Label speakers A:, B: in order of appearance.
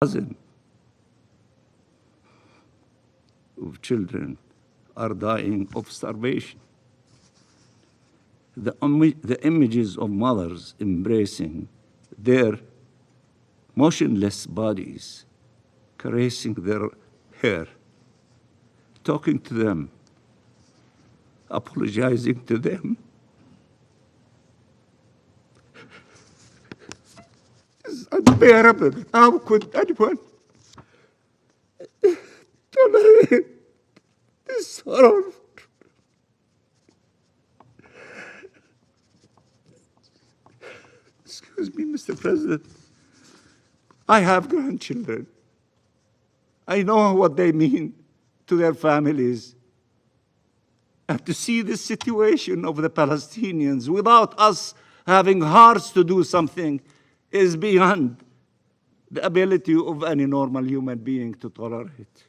A: Thousands of children are dying of starvation. The images of mothers embracing their motionless bodies, caressing their hair, talking to them, apologizing to them, is unbearable. How could anyone tolerate this horror? Excuse me, Mr. President. I have grandchildren. I know what they mean to their families. And to see the situation of the Palestinians without us having hearts to do something is beyond the ability of any normal human being to tolerate.